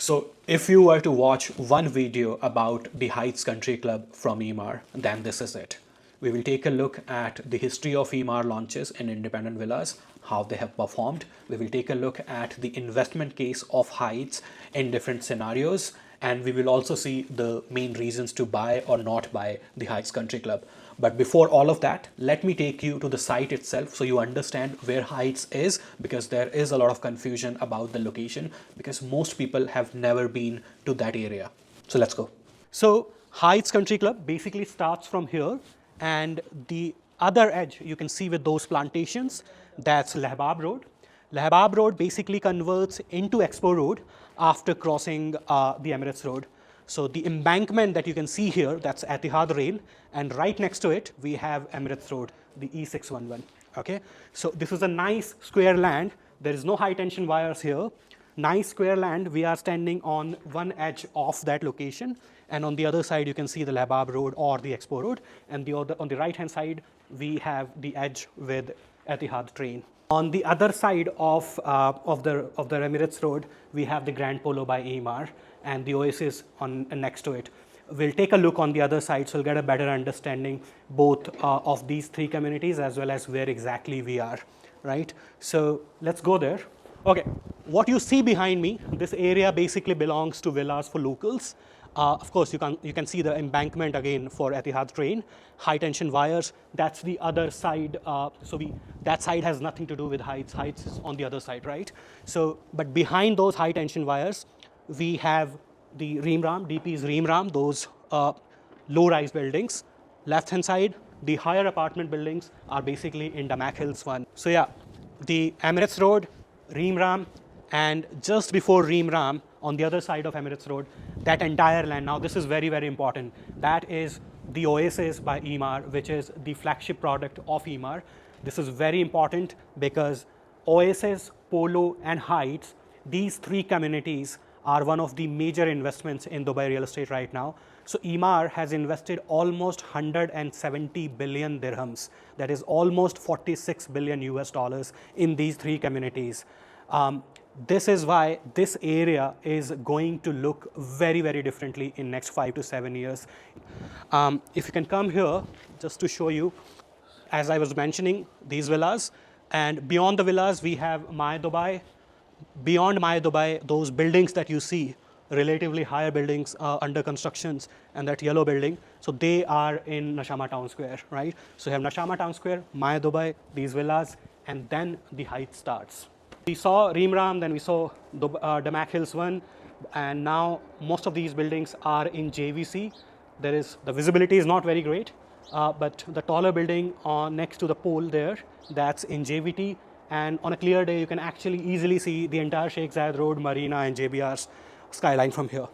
So if you were to watch one video about the Heights Country Club from Emaar, then this is it. We will take a look at the history of Emaar launches in independent villas, how they have performed. We will take a look at the investment case of Heights in different scenarios, and we will also see the main reasons to buy or not buy the Heights Country Club. But before all of that, let me take you to the site itself so you understand where Heights is, because there is a lot of confusion about the location because most people have never been to that area. So let's go. So Heights Country Club basically starts from here, and the other edge you can see with those plantations, that's Lahbab Road. Lahbab Road basically converts into Expo Road after crossing the Emirates Road. So the embankment that you can see here, that's Etihad Rail, and right next to it, we have Emirates Road, the E611, okay? So this is a nice square land. There is no high tension wires here. Nice square land. We are standing on one edge of that location, and on the other side, you can see the Lahbab Road or the Expo Road, and on the right-hand side, we have the edge with Etihad train. On the other side of the Emirates Road, we have the Grand Polo by Emaar and the Oasis next to it. We'll take a look on the other side, so we'll get a better understanding both of these three communities as well as where exactly we are, right? So let's go there. Okay, what you see behind me, this area basically belongs to villas for locals. Of course, you can see the embankment again for Etihad train, high tension wires. That's the other side. That side has nothing to do with Heights. Heights is on the other side, right? So, but behind those high tension wires, we have the Reamram, DP's Reamram, those low-rise buildings. Left-hand side, the higher apartment buildings are basically in Damac Hills 1. So yeah, the Emirates Road, Reamram, and just before Reamram, on the other side of Emirates Road, that entire land, now this is very, very important, that is the Oasis by Emaar, which is the flagship product of Emaar. This is very important because Oasis, Polo, and Heights, these three communities are one of the major investments in Dubai real estate right now. So Emaar has invested almost 170 billion dirhams, that is almost 46 billion US dollars in these three communities. This is why this area is going to look very, very differently in next 5 to 7 years. If you can come here, just to show you, as I was mentioning, these villas, and beyond the villas, we have My Dubai. Beyond My Dubai, those buildings that you see, relatively higher buildings under constructions, and that yellow building, so they are in Nashama Town Square, right? So you have Nashama Town Square, My Dubai, these villas, and then the height starts. We saw Reamram, then we saw Damac Hills 1, and now most of these buildings are in JVC. The visibility is not very great, but the taller building next to the pole there, that's in JVT, and on a clear day, you can actually easily see the entire Sheikh Zayed Road, Marina, and JBR's skyline from here.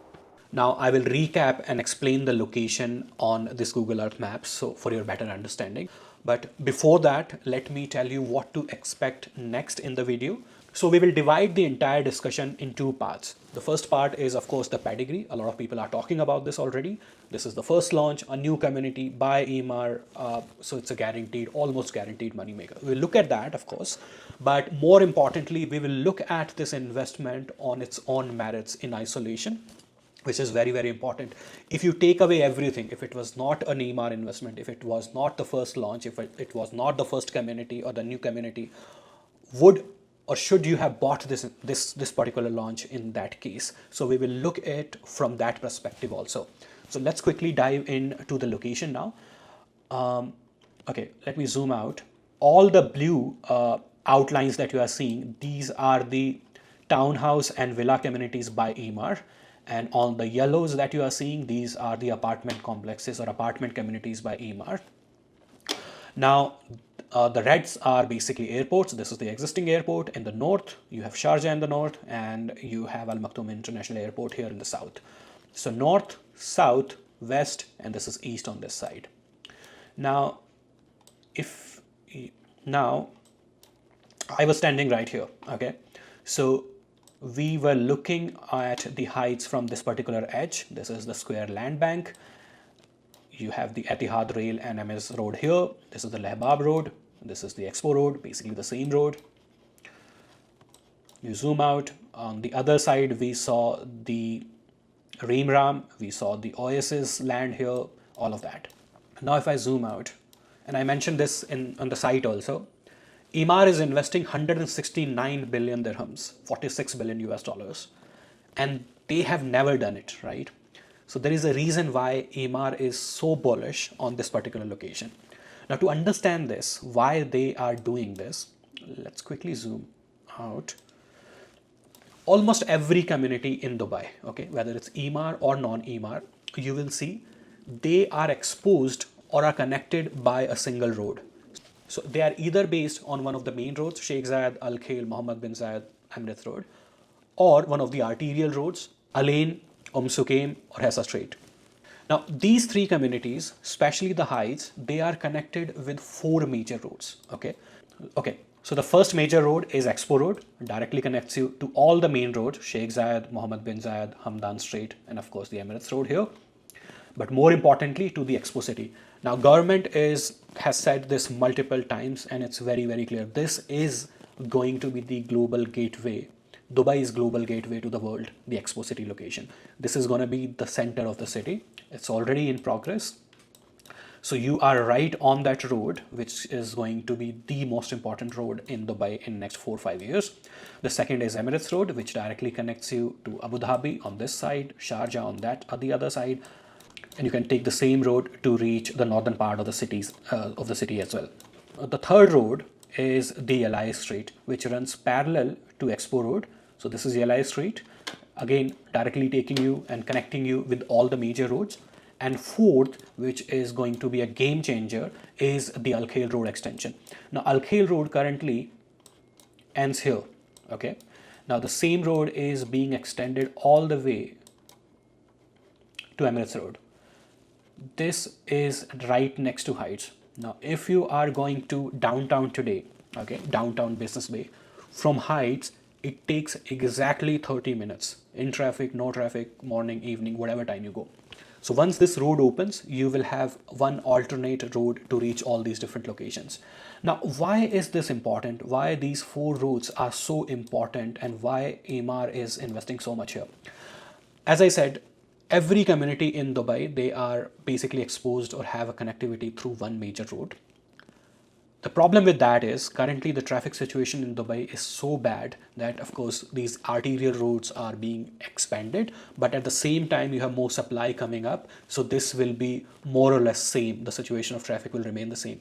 Now, I will recap and explain the location on this Google Earth map, so for your better understanding. But before that, let me tell you what to expect next in the video. So we will divide the entire discussion in two parts. The first part is, of course, the pedigree. A lot of people are talking about this already. This is the first launch, a new community by Emaar. So it's a guaranteed, almost guaranteed moneymaker. We'll look at that, of course. But more importantly, we will look at this investment on its own merits in isolation, which is very, very important. If you take away everything, if it was not an Emaar investment, if it was not the first launch, if it was not the first community or the new community, would or should you have bought this particular launch in that case? So we will look at it from that perspective also. So let's quickly dive into the location now. Okay, let me zoom out. All the blue outlines that you are seeing, these are the townhouse and villa communities by Emaar. And on the yellows that you are seeing, these are the apartment complexes or apartment communities by Emaar. Now, the reds are basically airports. This is the existing airport. In the north, you have Sharjah in the north, and you have Al Maktoum International Airport here in the south. So north, south, west, and this is east on this side. Now, I was standing right here, okay? So we were looking at the heights from this particular edge. This is the square land bank. You have the Etihad Rail and MS Road here. This is the Lahbab Road. This is the Expo Road, basically the same road. You zoom out. On the other side, we saw the Reemram, we saw the Oasis land here, all of that. Now, if I zoom out, and I mentioned this on the site also, Emaar is investing 169 billion dirhams, 46 billion US dollars, and they have never done it, right? So there is a reason why Emaar is so bullish on this particular location. Now, to understand this, why they are doing this, let's quickly zoom out. Almost every community in Dubai, okay, whether it's Emaar or non-Emaar, you will see they are exposed or are connected by a single road. So they are either based on one of the main roads, Sheikh Zayed, Al Khail, Mohammed bin Zayed, Emirates Road, or one of the arterial roads, Alain, Sukaim, or Hessa Strait. Now, these three communities, especially the Heights, they are connected with four major roads. Okay. So the first major road is Expo Road, directly connects you to all the main roads, Sheikh Zayed, Mohammed bin Zayed, Hamdan Strait, and of course the Emirates Road here. But more importantly, to the Expo City. Now, government has said this multiple times, and it's very, very clear. This is going to be the global gateway. Dubai's global gateway to the world, the Expo City location. This is going to be the center of the city. It's already in progress. So you are right on that road, which is going to be the most important road in Dubai in next 4 or 5 years. The second is Emirates Road, which directly connects you to Abu Dhabi on this side, Sharjah on the other side, and you can take the same road to reach the northern part of the city as well. The third road is the Eli Street, which runs parallel to Expo Road. So this is the Eli Street, again directly taking you and connecting you with all the major roads. And fourth, which is going to be a game changer, is the Al Khail Road extension. Now, Al Khail Road currently ends here. Okay. Now, the same road is being extended all the way to Emirates Road. This is right next to Heights. Now, if you are going to downtown today, okay, downtown Business Bay, from Heights, it takes exactly 30 minutes in traffic, no traffic, morning, evening, whatever time you go. So once this road opens, you will have one alternate road to reach all these different locations. Now, why is this important? Why these four roads are so important, and why Emaar is investing so much here? As I said, every community in Dubai, they are basically exposed or have a connectivity through one major road. The problem with that is currently the traffic situation in Dubai is so bad that, of course, these arterial roads are being expanded, but at the same time you have more supply coming up. So this will be more or less same. The situation of traffic will remain the same.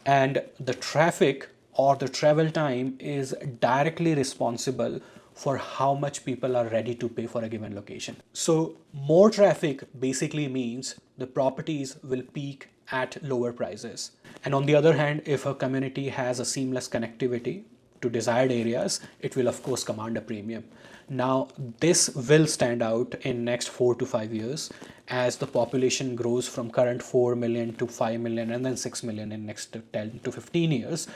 And the traffic or the travel time is directly responsible for how much people are ready to pay for a given location. So more traffic basically means the properties will peak at lower prices. And on the other hand, if a community has a seamless connectivity to desired areas, it will of course command a premium. Now, this will stand out in next 4 to 5 years as the population grows from current 4 million to 5 million and then 6 million in next 10 to 15 years.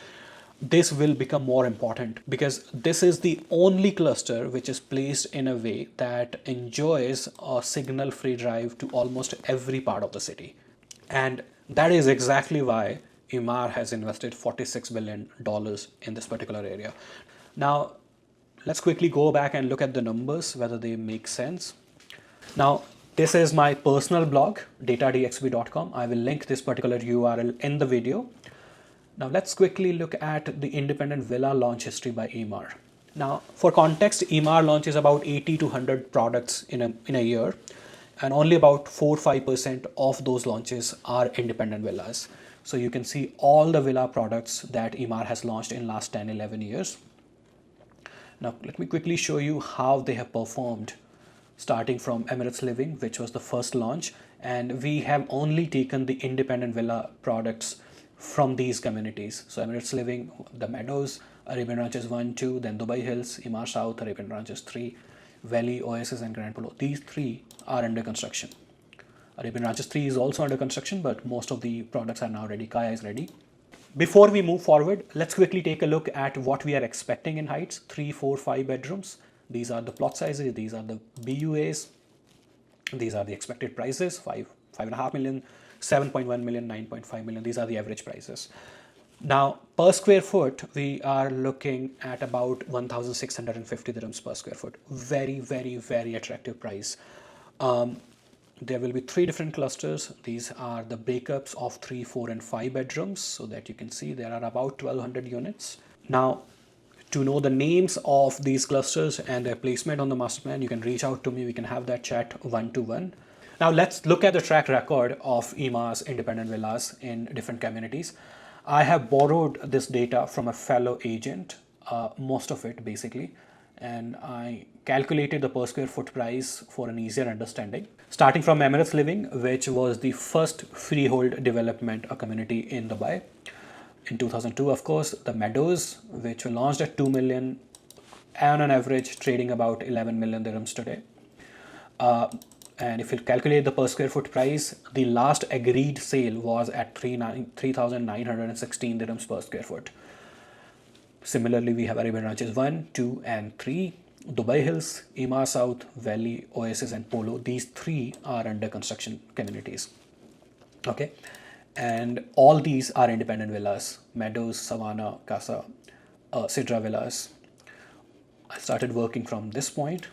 This will become more important because this is the only cluster which is placed in a way that enjoys a signal free drive to almost every part of the city. And that is exactly why Emaar has invested $46 billion in this particular area. Now, let's quickly go back and look at the numbers, whether they make sense. Now, this is my personal blog, datadxb.com. I will link this particular URL in the video. Now, let's quickly look at the independent villa launch history by Emaar. Now, for context, Emaar launches about 80 to 100 products in a year, and only about 4-5% of those launches are independent villas. So you can see all the villa products that Emaar has launched in last 10-11 years. Now, let me quickly show you how they have performed, starting from Emirates Living, which was the first launch, and we have only taken the independent villa products from these communities. So Emirates Living, the Meadows, Arabian Ranches 1, 2, then Dubai Hills, Emaar South, Arabian Ranches 3, Valley, Oasis, and Grand Polo. These three are under construction. Arabian Ranches 3 is also under construction, but most of the products are now ready. Kaya is ready. Before we move forward, let's quickly take a look at what we are expecting in Heights. 3, 4, 5 bedrooms. These are the plot sizes. These are the BUAs. These are the expected prices. 5.5 million, 7.1 million, 9.5 million. These are the average prices. Now, per square foot, we are looking at about 1,650 dirhams per square foot. Very, very, very attractive price. Um, there will be three different clusters. These are the breakups of 3, 4, and 5 bedrooms, so that you can see there are about 1,200 units. Now, to know the names of these clusters and their placement on the master plan, you can reach out to me. We can have that chat one-to-one. Now let's look at the track record of Emaar's independent villas in different communities. I have borrowed this data from a fellow agent, most of it basically, and I calculated the per square foot price for an easier understanding. Starting from Emirates Living, which was the first freehold development community in Dubai. In 2002, of course, the Meadows, which were launched at 2 million, and on average trading about 11 million dirhams today. And if you calculate the per square foot price, the last agreed sale was at 3,916 dirhams per square foot. Similarly, we have Arabian Ranches 1, 2, and 3. Dubai Hills, Emaar South, Valley, Oasis, and Polo. These three are under construction communities. Okay. And all these are independent villas: Meadows, Savannah, Casa, Sidra Villas. I started working from this point.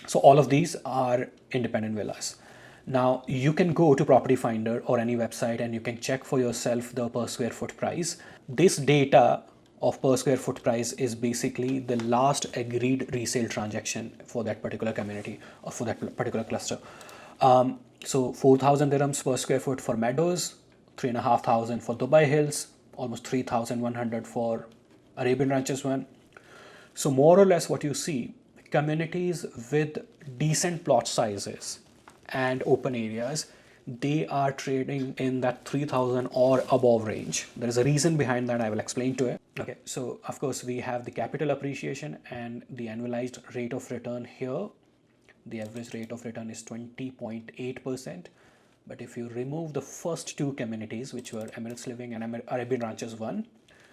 So all of these are independent villas. Now you can go to Property Finder or any website and you can check for yourself the per square foot price. This data of per square foot price is basically the last agreed resale transaction for that particular community or for that particular cluster. So 4,000 dirhams per square foot for Meadows, 3,500 for Dubai Hills, almost 3,100 for Arabian Ranches 1. So more or less what you see, communities with decent plot sizes and open areas, they are trading in that 3,000 or above range. There is a reason behind that. I will explain to it. Okay, so of course we have the capital appreciation and the annualized rate of return here. The average rate of return is 20.8%. But if you remove the first two communities, which were Emirates Living and Arabian Ranches 1,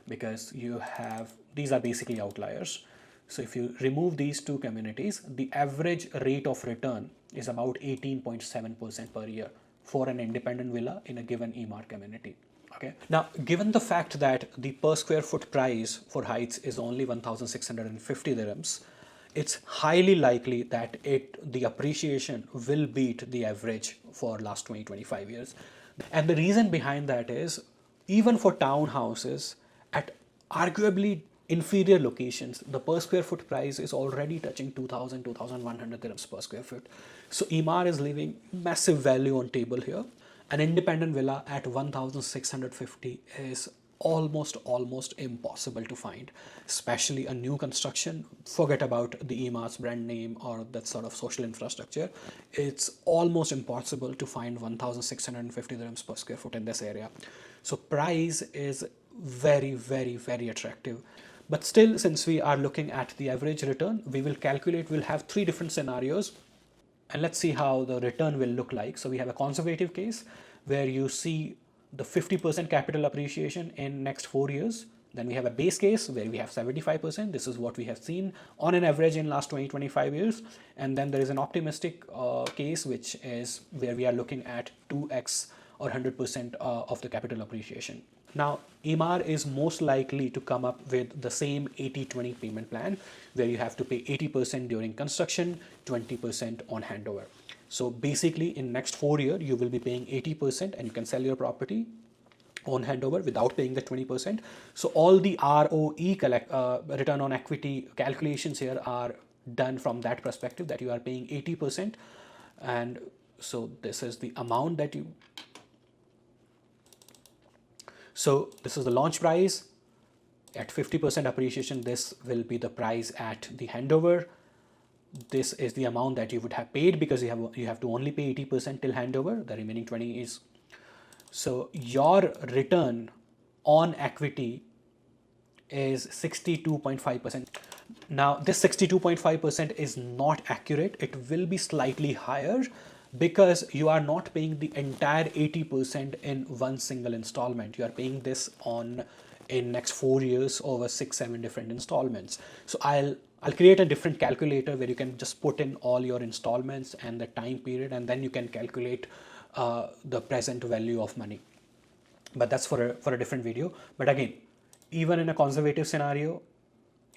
because you have, these are basically outliers. So if you remove these two communities, the average rate of return is about 18.7% per year for an independent villa in a given Emaar community. Okay. Now, given the fact that the per square foot price for Heights is only 1,650 dirhams, it's highly likely that the appreciation will beat the average for last 25 years. And the reason behind that is, even for townhouses at arguably inferior locations, the per square foot price is already touching 2,000, 2,100 dirhams per square foot. So Emaar is leaving massive value on table here. An independent villa at 1,650 is almost impossible to find, especially a new construction. Forget about the Emaar's brand name or that sort of social infrastructure. It's almost impossible to find 1,650 dirhams per square foot in this area. So price is very, very, very attractive. But still, since we are looking at the average return, we'll have three different scenarios. And let's see how the return will look like. So we have a conservative case where you see the 50% capital appreciation in next 4 years. Then we have a base case where we have 75%. This is what we have seen on an average in last 25 years. And then there is an optimistic case, which is where we are looking at 2x or 100% of the capital appreciation. Now, Emaar is most likely to come up with the same 80-20 payment plan, where you have to pay 80% during construction, 20% on handover. So basically, in next 4 years, you will be paying 80% and you can sell your property on handover without paying the 20%. So all the ROE, return on equity calculations here are done from that perspective, that you are paying 80%. And so this is the amount that you... So this is the launch price. At 50% appreciation, this will be the price at the handover. This is the amount that you would have paid, because you have to only pay 80% till handover. The remaining 20 is... So your return on equity is 62.5%. Now this 62.5% is not accurate. It will be slightly higher, because you are not paying the entire 80% in one single installment. You are paying this in next 4 years over 6-7 different installments. So I'll create a different calculator where you can just put in all your installments and the time period, and then you can calculate the present value of money. but that's for a different video. But again, even in a conservative scenario,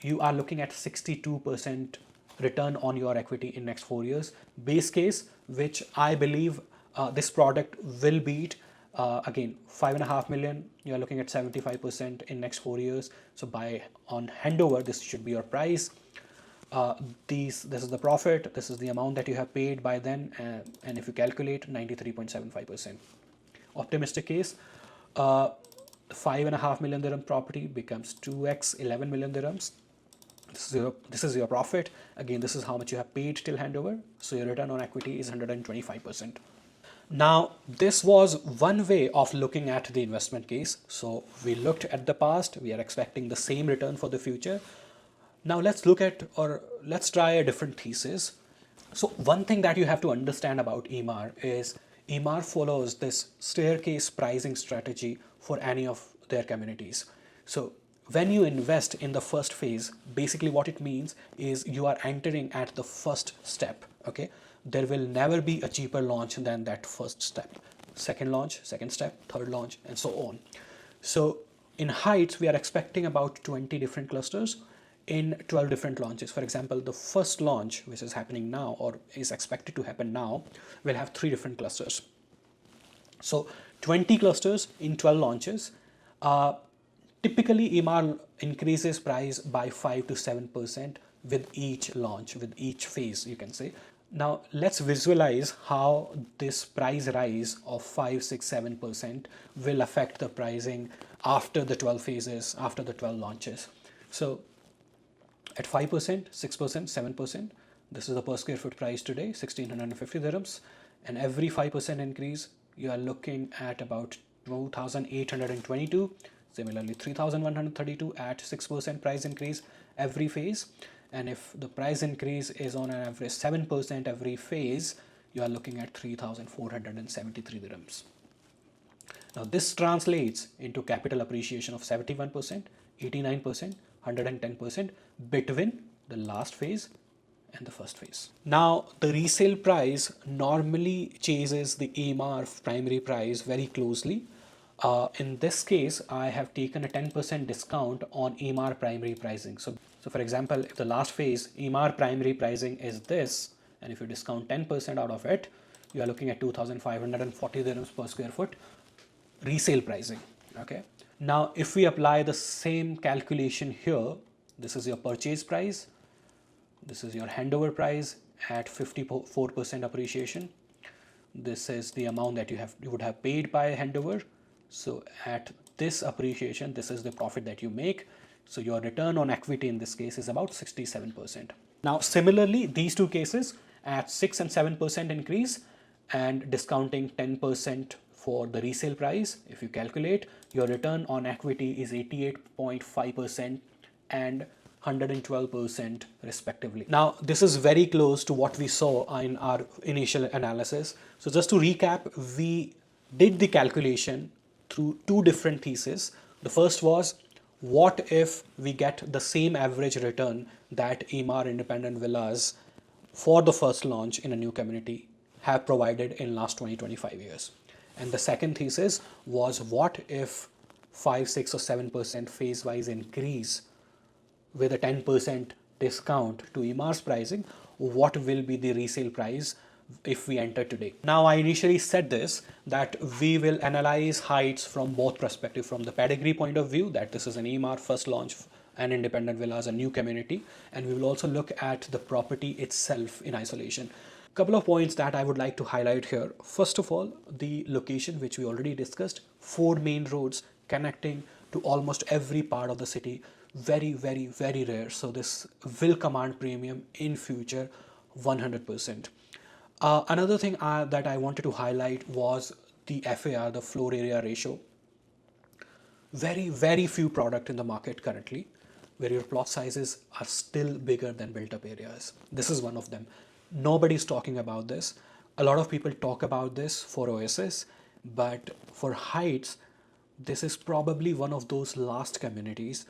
you are looking at 62% return on your equity in next 4 years. Base case, which I believe this product will beat. Again, 5.5 million, you're looking at 75% in next 4 years. So by on handover, this should be your price. This is the profit, this is the amount that you have paid by then, and if you calculate 93.75%. Optimistic case, 5.5 million dirham property becomes 2x 11 million dirhams. This is your profit. Again, this is how much you have paid till handover. So your return on equity is 125%. Now, this was one way of looking at the investment case. So we looked at the past, we are expecting the same return for the future. Now let's try a different thesis. So one thing that you have to understand about Emaar is Emaar follows this staircase pricing strategy for any of their communities. So when you invest in the first phase, basically what it means is you are entering at the first step. Okay, there will never be a cheaper launch than that first step. Second launch, second step, third launch, and so on. So in Heights, we are expecting about 20 different clusters in 12 different launches. For example, the first launch, which is happening now or is expected to happen now, will have 3 different clusters. So 20 clusters in 12 launches. Typically, Emaar increases price by 5 to 7% with each launch, with each phase, you can say. Now, let's visualize how this price rise of 5, 6, 7% will affect the pricing after the 12 phases, after the 12 launches. So at 5%, 6%, 7%, this is the per square foot price today, 1650 dirhams. And every 5% increase, you are looking at about 2822. Similarly, 3132 at 6% price increase every phase. And if the price increase is on an average 7% every phase, you are looking at 3473 dirhams. Now, this translates into capital appreciation of 71%, 89%, 110% between the last phase and the first phase. Now, the resale price normally chases the Emaar primary price very closely. In this case, I have taken a 10% discount on Emaar primary pricing. So for example, if the last phase Emaar primary pricing is this, and if you discount 10% out of it, you are looking at 2,540 dirhams per square foot resale pricing. Okay. Now, if we apply the same calculation here, this is your purchase price, this is your handover price at 54% appreciation. This is the amount that you would have paid by handover. So at this appreciation, this is the profit that you make. So your return on equity in this case is about 67%. Now, similarly, these two cases at 6 and 7% increase and discounting 10% for the resale price, if you calculate, your return on equity is 88.5% and 112% respectively. Now, this is very close to what we saw in our initial analysis. So just to recap, we did the calculation through 2 different theses. The first was, what if we get the same average return that Emaar independent villas for the first launch in a new community have provided in last 20-25 years? And the second thesis was, what if 5, 6 or 7% phase-wise increase with a 10% discount to Emaar's pricing, what will be the resale price if we enter today? Now, I initially said this, that we will analyze Heights from both perspectives, from the pedigree point of view, that this is an Emaar first launch and independent villas, a new community, and we will also look at the property itself in isolation. Couple of points that I would like to highlight here. First of all, the location, which we already discussed, 4 main roads connecting to almost every part of the city. Very, very, very rare. So this will command premium in future 100%. Another thing that I wanted to highlight was the FAR, the floor area ratio. Very, very few product in the market currently where your plot sizes are still bigger than built up areas. This is one of them. Nobody's talking about this. A lot of people talk about this for Oasis, but for Heights, this is probably one of those last communities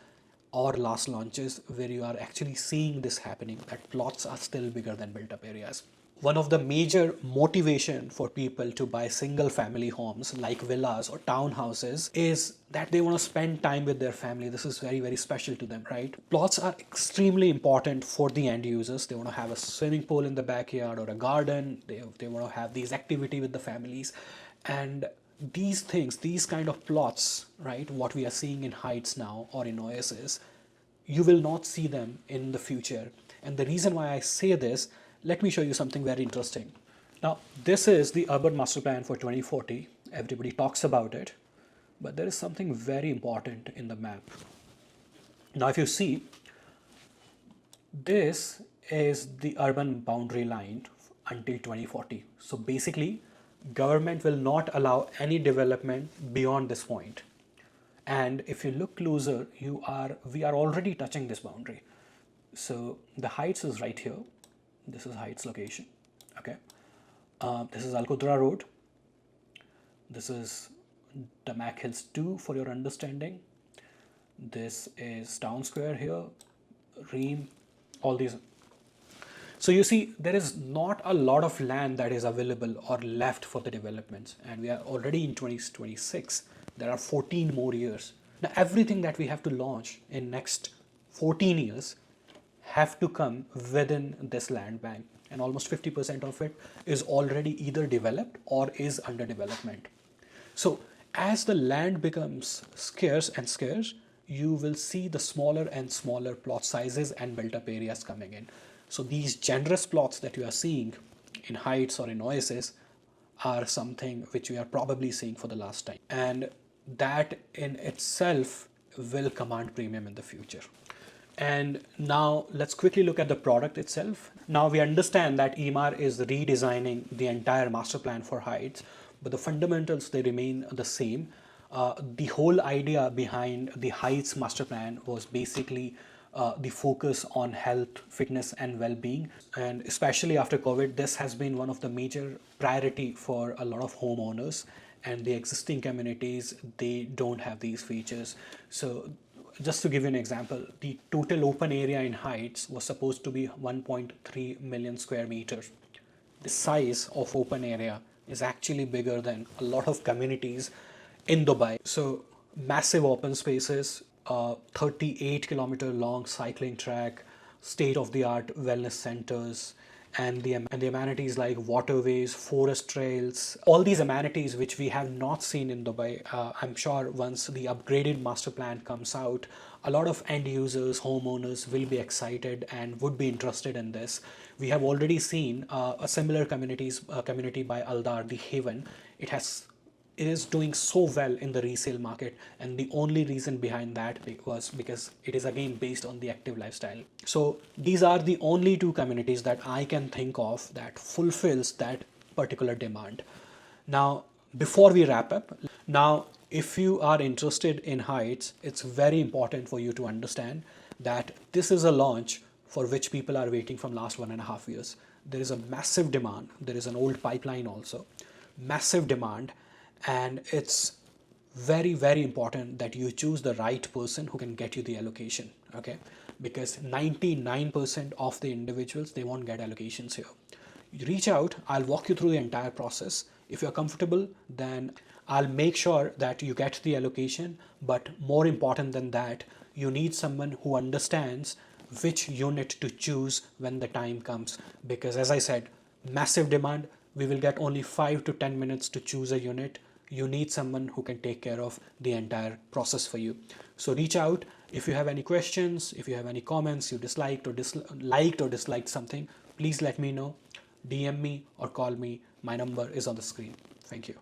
or last launches where you are actually seeing this happening, that plots are still bigger than built up areas. one of the major motivation for people to buy single family homes like villas or townhouses is that they want to spend time with their family. This is very, very special to them, right? Plots are extremely important for the end users. They want to have a swimming pool in the backyard or a garden. They want to have these activity with the families. And these things, these kind of plots, right, what we are seeing in Heights now or in Oasis, you will not see them in the future. And the reason why I say this, let me show you something very interesting. Now, this is the urban master plan for 2040. Everybody talks about it, but there is something very important in the map. Now, if you see, this is the urban boundary line until 2040. So basically, government will not allow any development beyond this point. And if you look closer, we are already touching this boundary. So the Heights is right here. This is Heights location. Okay. This is Al Qudra Road. This is Damac Hills 2 for your understanding. This is Town Square here, Ream, all these. So you see, there is not a lot of land that is available or left for the developments. And we are already in 2026. There are 14 more years. Now, everything that we have to launch in next 14 years have to come within this land bank. And almost 50% of it is already either developed or is under development. So as the land becomes scarce and scarce, you will see the smaller and smaller plot sizes and built up areas coming in. So these generous plots that you are seeing in Heights or in Oasis are something which we are probably seeing for the last time. And that in itself will command premium in the future. And now let's quickly look at the product itself. Now we understand that Emaar is redesigning the entire master plan for Heights, but the fundamentals, they remain the same. The whole idea behind the Heights master plan was basically the focus on health, fitness, and well-being. And especially after COVID, this has been one of the major priority for a lot of homeowners, and the existing communities, they don't have these features. So just to give you an example, the total open area in Heights was supposed to be 1.3 million square meters. The size of open area is actually bigger than a lot of communities in Dubai. So massive open spaces, 38-kilometer long cycling track, state-of-the-art wellness centers, and the amenities like waterways, forest trails, all these amenities which we have not seen in Dubai. I'm sure once the upgraded master plan comes out, a lot of end users, homeowners will be excited and would be interested in this. We have already seen a similar community by Aldar, the Haven. It is doing so well in the resale market, and the only reason behind that was because it is again based on the active lifestyle. So these are the only two communities that I can think of that fulfills that particular demand. Now, before we wrap up, now if you are interested in Heights, it's very important for you to understand that this is a launch for which people are waiting from last 1.5 years. There is a massive demand. There is an old pipeline also, massive demand. And it's very, very important that you choose the right person who can get you the allocation, okay? Because 99% of the individuals, they won't get allocations here. You reach out, I'll walk you through the entire process. If you're comfortable, then I'll make sure that you get the allocation. But more important than that, you need someone who understands which unit to choose when the time comes. Because as I said, massive demand, we will get only 5 to 10 minutes to choose a unit. You need someone who can take care of the entire process for you. So reach out. If you have any questions, if you have any comments, you disliked or disliked something, please let me know. DM me or call me. My number is on the screen. Thank you.